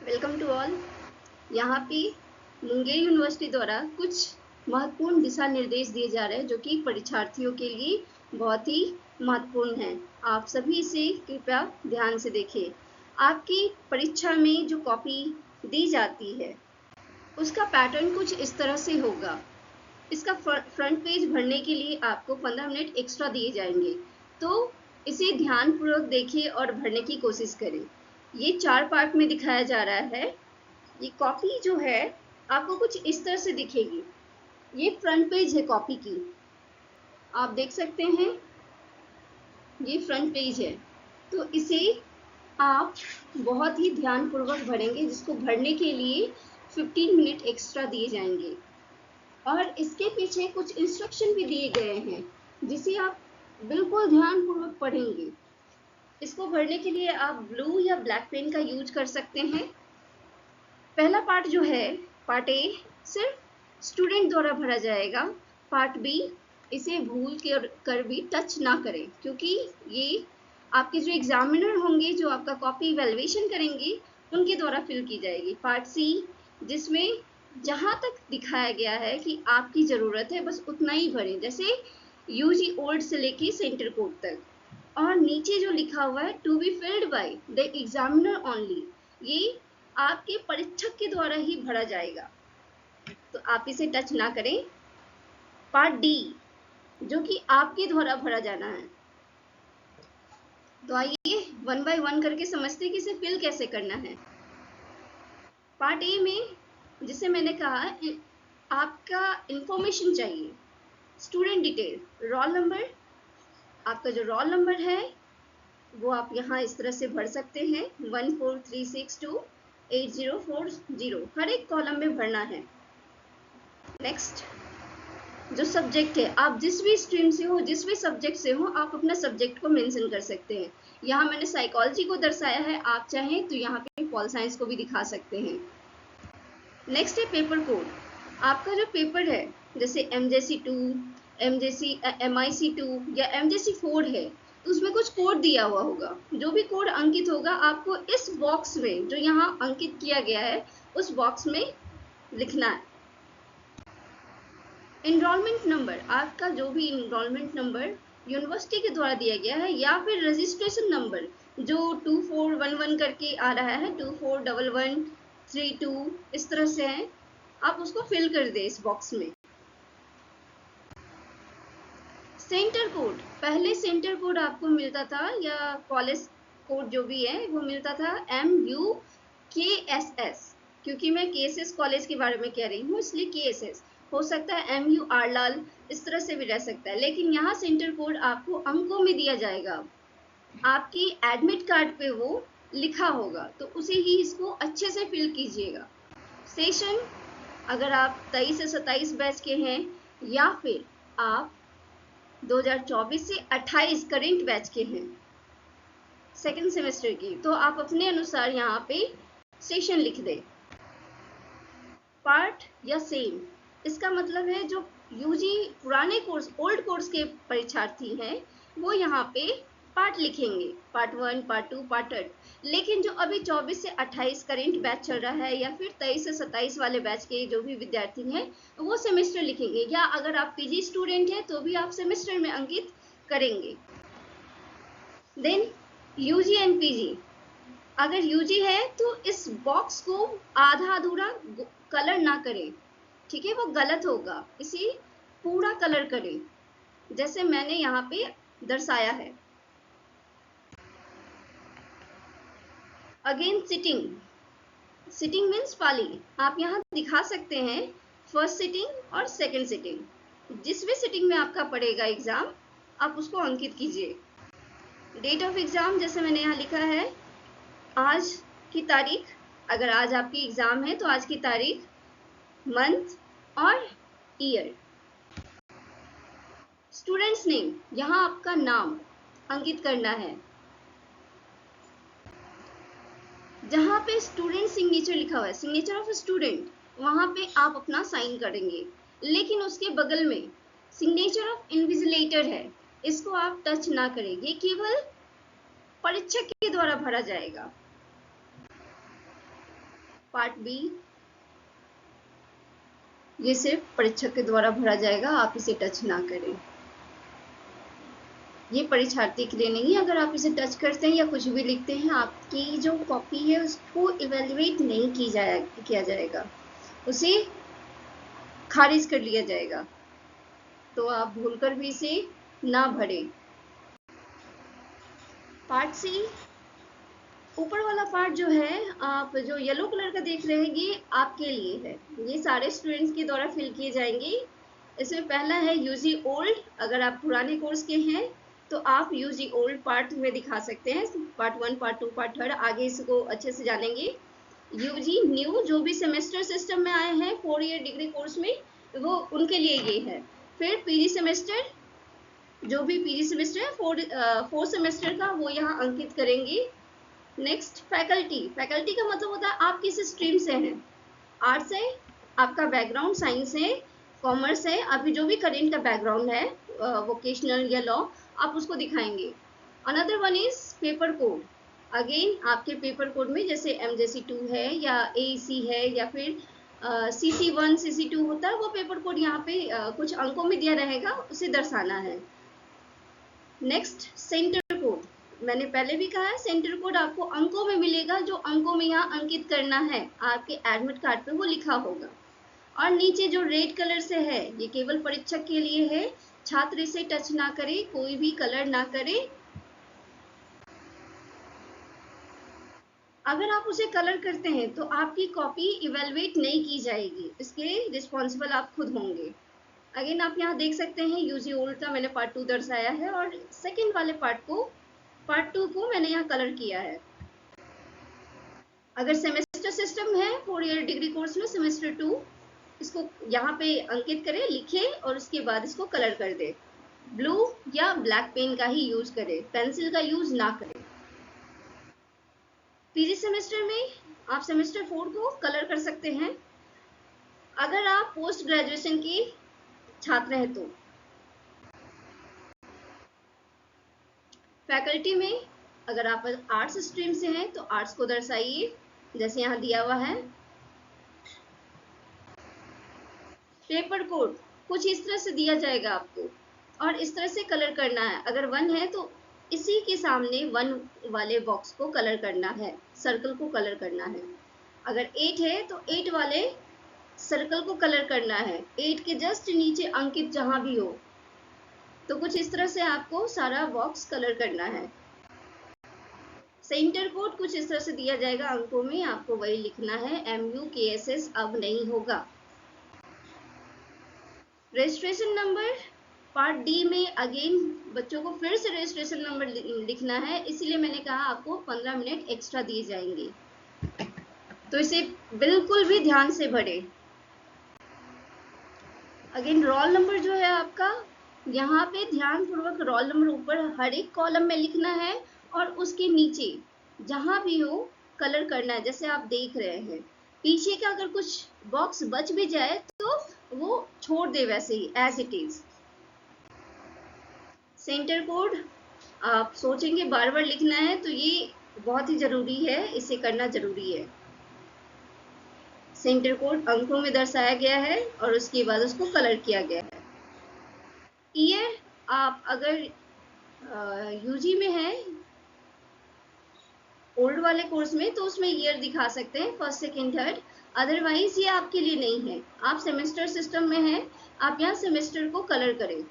Welcome to all. यहाँ पे Munger university द्वारा कुछ महत्वपूर्ण दिशा निर्देश दिए जा रहे हैं जो कि परीक्षार्थियों के लिए बहुत ही महत्वपूर्ण हैं। आप सभी इसे कृपया ध्यान से देखें। आपकी परीक्षा में जो कॉपी दी जाती है उसका पैटर्न कुछ इस तरह से होगा। इसका फ्रंट पेज भरने के लिए आपको 15 मिनट एक्स्ट्रा दिए जाएंगे, तो इसे ध्यानपूर्वक देखिए और भरने की कोशिश करें। ये 4 पार्ट में दिखाया जा रहा है। ये कॉपी जो है आपको कुछ इस तरह से दिखेगी। ये फ्रंट पेज है कॉपी की, आप देख सकते हैं, ये फ्रंट पेज है। तो इसे आप बहुत ही ध्यानपूर्वक भरेंगे, जिसको भरने के लिए 15 मिनट एक्स्ट्रा दिए जाएंगे। और इसके पीछे कुछ इंस्ट्रक्शन भी दिए गए हैं जिसे आप बिल्कुल ध्यानपूर्वक पढ़ेंगे। इसको भरने के लिए आप ब्लू या ब्लैक पेन का यूज कर सकते हैं। पहला पार्ट जो है, पार्ट ए, सिर्फ स्टूडेंट द्वारा भरा जाएगा। पार्ट बी, इसे भूल कर भी टच ना करें, क्योंकि ये आपके जो एग्जामिनर होंगे, जो आपका कॉपी इवैल्यूएशन करेंगे, उनके द्वारा फिल की जाएगी। पार्ट सी, जिसमें जहाँ तक दिखाया गया है कि आपकी ज़रूरत है बस उतना ही भरें, जैसे यूजी ओल्ड से लेके सेंटर कोड तक। और नीचे जो लिखा हुआ है to be filled by the examiner only, ये आपके परीक्षक के द्वारा ही भरा जाएगा, तो आप इसे टच ना करें। पार्ट डी, जो कि आपके द्वारा भरा जाना है, तो आइए वन बाय वन करके समझते हैं कि इसे फिल कैसे करना है। पार्ट ए में, जिसे मैंने कहा, आपका इंफॉर्मेशन चाहिए, स्टूडेंट डिटेल, रोल नंबर। आपका जो रोल नंबर है वो आप यहाँ इस तरह से भर सकते हैं, 143628040, हर एक कॉलम में भरना है। नेक्स्ट, जो सब्जेक्ट है, आप जिस भी स्ट्रीम से हो, जिस भी सब्जेक्ट से हो, आप अपना सब्जेक्ट को मेंशन कर सकते हैं। यहाँ मैंने साइकोलॉजी को दर्शाया है, आप चाहें तो यहाँ पे पॉल साइंस को भी दिखा सकते हैं। नेक्स्ट है पेपर कोड। आपका जो पेपर है, जैसे MJC2, MIC2 या MJC4 है, तो उसमें कुछ कोड दिया हुआ होगा। जो भी कोड अंकित होगा, आपको इस बॉक्स में, जो यहाँ अंकित किया गया है, उस बॉक्स में लिखना है। इनरोलमेंट नंबर, आपका जो भी इनरोलमेंट नंबर यूनिवर्सिटी के द्वारा दिया गया है, या फिर रजिस्ट्रेशन नंबर जो 2411 करके आ रहा है, 241132 इस तरह से है, आप उसको फिल कर दें इस बॉक्स में। सेंटर कोड, पहले सेंटर कोड आपको मिलता था, या कॉलेज कोड जो भी है वो मिलता था MUKSS, क्योंकि मैं KSS कॉलेज के बारे में कह रही हूँ इसलिए KSS। हो सकता है MU आरलाल, इस तरह से भी रह सकता है, लेकिन यहाँ सेंटर कोड आपको अंकों में दिया जाएगा। आपकी एडमिट कार्ड पे वो लिखा होगा, तो उसे ही इसको अच्छे से फिल कीजिएगा। सेशन, अगर आप 23 से 27 बैच के हैं, या फिर आप 2024 से 28 करेंट बैच के हैं, सेकेंड सेमेस्टर की, तो आप अपने अनुसार यहाँ पे सेशन लिख दें। पार्ट या सेम, इसका मतलब है जो यूजी पुराने कोर्स, ओल्ड कोर्स के परीक्षार्थी हैं, वो यहाँ पे पार्ट लिखेंगे, पार्ट 1, पार्ट 2, पार्ट 8। लेकिन जो अभी 24 से 28 करेंट बैच चल रहा है, या फिर 23 से 27 वाले बैच के जो भी विद्यार्थी हैं, वो सेमेस्टर लिखेंगे, या अगर आप PG स्टूडेंट हैं तो भी आप सेमेस्टर में अंकित करेंगे। देन UG एंड PG, अगर UG है तो इस बॉक्स को आधा अधूरा कलर ना करें, ठीक है, वो गलत होगा, इसे पूरा कलर करें, जैसे मैंने यहाँ पे दर्शाया है। अगेन सिटिंग, सिटिंग मीन्स पाली, आप यहाँ दिखा सकते हैं फर्स्ट सिटिंग और सेकंड सिटिंग। जिस भी सिटिंग में आपका पड़ेगा एग्जाम, आप उसको अंकित कीजिए। डेट ऑफ एग्जाम, जैसे मैंने यहाँ लिखा है, आज की तारीख, अगर आज आपकी एग्जाम है तो आज की तारीख, मंथ और ईयर। स्टूडेंट्स नेम, यहाँ आपका नाम अंकित करना है। जहाँ पे स्टूडेंट सिग्नेचर लिखा हुआ है, सिग्नेचर ऑफ स्टूडेंट, वहाँ पे आप अपना साइन करेंगे, लेकिन उसके बगल में सिग्नेचर ऑफ इन्विजिलेटर है, इसको आप टच ना करें, ये केवल परीक्षक के द्वारा भरा जाएगा। पार्ट बी ये सिर्फ परीक्षक के द्वारा भरा जाएगा, आप इसे टच ना करें। ये परीक्षार्थी के लिए नहीं है। अगर आप इसे टच करते हैं या कुछ भी लिखते हैं, आपकी जो कॉपी है उसको इवेल्युएट नहीं किया जाएगा, उसे खारिज कर लिया जाएगा। तो आप भूलकर भी इसे ना भरें। पार्ट सी, ऊपर वाला पार्ट जो है, आप जो येलो कलर का देख रहे हैं, ये आपके लिए है। ये सारे स्टूडेंट्स के द्वारा फिल किए जाएंगे। इसमें पहला है यूजी ओल्ड। अगर आप पुराने कोर्स के हैं तो आप यूजी ओल्ड पार्ट में दिखा सकते हैं, पार्ट 1, पार्ट 2, पार्ट 3, आगे इसको अच्छे से जानेंगे। यूजी न्यू, जो भी सेमेस्टर सिस्टम में आए हैं 4 ईयर डिग्री कोर्स में, वो उनके लिए ये है। फिर पीजी सेमेस्टर, जो भी पीजी सेमेस्टर है 4 सेमेस्टर का, वो यहाँ अंकित करेंगे। Next faculty. फैकल्टी का मतलब होता है आप किस स्ट्रीम से हैं। आर्ट्स है, आपका बैकग्राउंड साइंस है, कॉमर्स है, अभी जो भी करेंट का बैकग्राउंड है, वोकेशनल या लॉ, आप उसको दिखाएंगे। Another one is paper code. Again आपके पेपर कोड में जैसे MJC2 है या AEC है या फिर CC1 CC2 होता है, वो पेपर कोड यहाँ पे कुछ अंकों में दिया रहेगा, उसे दर्शाना है। Next centre code. मैंने पहले भी कहा है, सेंटर कोड आपको अंकों में मिलेगा, जो अंकों में यहाँ अंकित करना है, आपके एडमिट कार्ड पे वो लिखा होगा। और नीचे जो रेड कलर से है, ये केवल परीक्षक के लिए है, छात्र इसे टच ना करे, कोई भी कलर ना करे। अगर आप उसे कलर करते हैं तो आपकी कॉपी इवेलुएट नहीं की जाएगी, इसके रिस्पॉन्सिबल आप खुद होंगे। अगेन आप यहाँ देख सकते हैं यूजी ओल्ड का मैंने पार्ट 2 दर्शाया है, और सेकेंड वाले पार्ट 2 को मैंने यहाँ कलर किया है। अगर सेमेस्टर सिस्टम है 4 ईयर डिग्री कोर्स में, सेमेस्टर 2, इसको यहाँ पे अंकित करें, लिखे और उसके बाद इसको कलर कर दे। ब्लू या ब्लैक पेन का ही यूज करें, पेंसिल का यूज ना करें। पीजी सेमेस्टर में आप सेमेस्टर 4 को कलर कर सकते हैं। अगर आप पोस्ट ग्रेजुएशन के छात्र हैं तो फैकल्टी में, अगर आप आर्ट्स स्ट्रीम से हैं तो आर्ट्स को दर्शाइए, जैसे यहाँ दिया हुआ है। पेपर कोड कुछ इस तरह से दिया जाएगा आपको, और इस तरह से कलर करना है। अगर 1 है तो इसी के सामने 1 वाले बॉक्स को कलर करना है, सर्कल को कलर करना है। अगर 8 है तो 8 वाले सर्कल को कलर करना है, 8 के जस्ट नीचे अंकित जहां भी हो। तो कुछ इस तरह से आपको सारा बॉक्स कलर करना है। सेंटर कोड कुछ इस तरह से दिया जाएगा अंकों में, आपको वही लिखना है। MUKSS अब नहीं होगा। रजिस्ट्रेशन नंबर पार्ट डी में अगेन बच्चों को फिर से रजिस्ट्रेशन नंबर लिखना है, इसीलिए मैंने कहा आपको 15 मिनट एक्स्ट्रा दिए जाएंगे, तो इसे बिल्कुल भी ध्यान से भरें। अगेन रोल नंबर जो है आपका, यहाँ पे ध्यान पूर्वक रोल नंबर ऊपर हर एक कॉलम में लिखना है, और उसके नीचे जहां भी हो कलर करना है, जैसे आप देख रहे हैं। पीछे का अगर कुछ बॉक्स बच भी जाए तो वो छोड़ दे वैसे ही as it is. Centre code आप सोचेंगे बार बार लिखना है, तो ये बहुत ही जरूरी है, इसे करना जरूरी है। सेंटर कोड अंकों में दर्शाया गया है और उसके बाद उसको कलर किया गया है। ईयर, आप अगर यूजी में है ओल्ड वाले कोर्स में, तो उसमें ईयर दिखा सकते हैं, फर्स्ट सेकेंड थर्ड। अदरवाइज ये आपके लिए नहीं है। आप सेमेस्टर सिस्टम में हैं, आप यहाँ सेमेस्टर को कलर करें।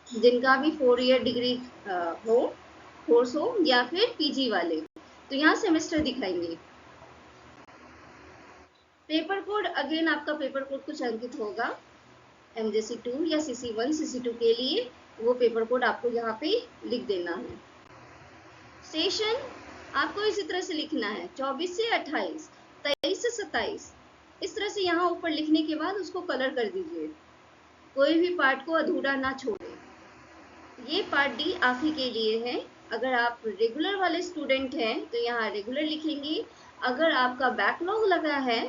जिनका भी 4 ईयर डिग्री हो, कोर्स हो, या फिर पीजी वाले, तो यहाँ सेमेस्टर दिखाएंगे। पेपर कोड, अगेन आपका पेपर कोड कुछ अंकित होगा, MJC2 या CC1 CC2 के लिए वो पेपर कोड आपको यहाँ पे लिख देना है। सेशन आपको इसी तरह से लिखना है, 24 से 28, 23 से 27, इस तरह से यहाँ ऊपर लिखने के बाद उसको कलर कर दीजिए, कोई भी पार्ट को अधूरा ना छोड़े। ये पार्ट डी आप ही के लिए है। अगर आप रेगुलर वाले स्टूडेंट हैं तो यहाँ रेगुलर लिखेंगे। अगर आपका बैकलॉग लगा है,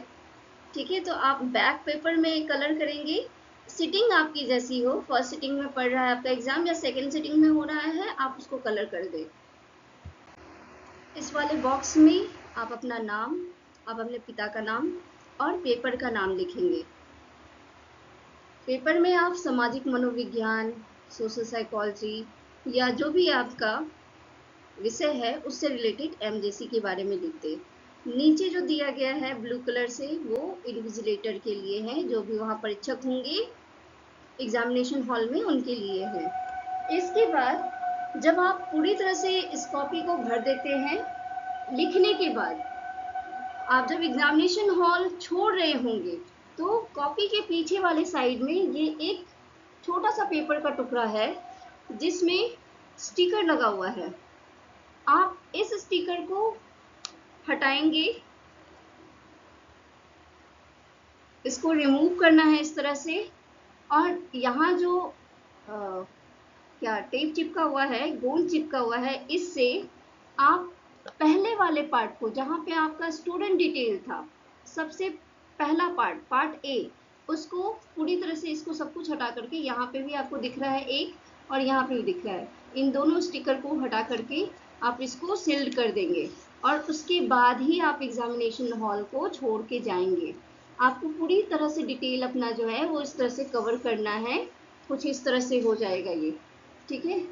ठीक है, तो आप बैक पेपर में कलर करेंगे। सिटिंग आपकी जैसी हो, फर्स्ट सिटिंग में पढ़ रहा है आपका एग्जाम या सेकेंड सिटिंग में हो रहा है, आप उसको कलर कर दें। इस वाले बॉक्स में आप अपना नाम, आप अपने पिता का नाम और पेपर का नाम लिखेंगे। पेपर में आप सामाजिक मनोविज्ञान, सोशल साइकोलॉजी या जो भी आपका विषय है उससे रिलेटेड एमजेसी के बारे में लिखते। नीचे जो दिया गया है ब्लू कलर से वो इन्विजिलेटर के लिए है, जो भी वहाँ परीक्षक होंगे एग्जामिनेशन हॉल में उनके लिए है। इसके बाद जब आप पूरी तरह से इस कॉपी को भर देते हैं, लिखने के बाद आप जब एग्जामिनेशन हॉल छोड़ रहे होंगे तो कॉपी के पीछे वाले साइड में ये एक छोटा सा पेपर का टुकड़ा है जिसमें स्टिकर लगा हुआ है। आप इस स्टिकर को हटाएंगे, इसको रिमूव करना है इस तरह से, और यहाँ जो क्या टेप चिपका हुआ है, गोंद चिपका हुआ है, इससे आप पहले वाले पार्ट को जहाँ पे आपका स्टूडेंट डिटेल था, सबसे पहला पार्ट ए, उसको पूरी तरह से इसको सब कुछ हटा करके, यहाँ पे भी आपको दिख रहा है एक और यहाँ पे भी दिख रहा है, इन दोनों स्टिकर को हटा करके आप इसको सील्ड कर देंगे और उसके बाद ही आप एग्जामिनेशन हॉल को छोड़ के जाएंगे। आपको पूरी तरह से डिटेल अपना जो है वो इस तरह से कवर करना है, कुछ इस तरह से हो जाएगा ये, ठीक है।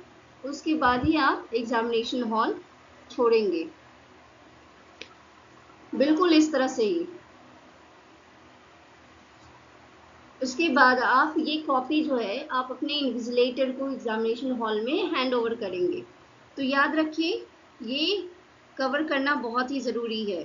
उसके बाद ही आप एग्जामिनेशन हॉल छोड़ेंगे, बिल्कुल इस तरह से ही। उसके बाद आप ये कॉपी जो है आप अपने इन्विजिलेटर को एग्जामिनेशन हॉल में हैंड ओवर करेंगे। तो याद रखिए ये कवर करना बहुत ही ज़रूरी है।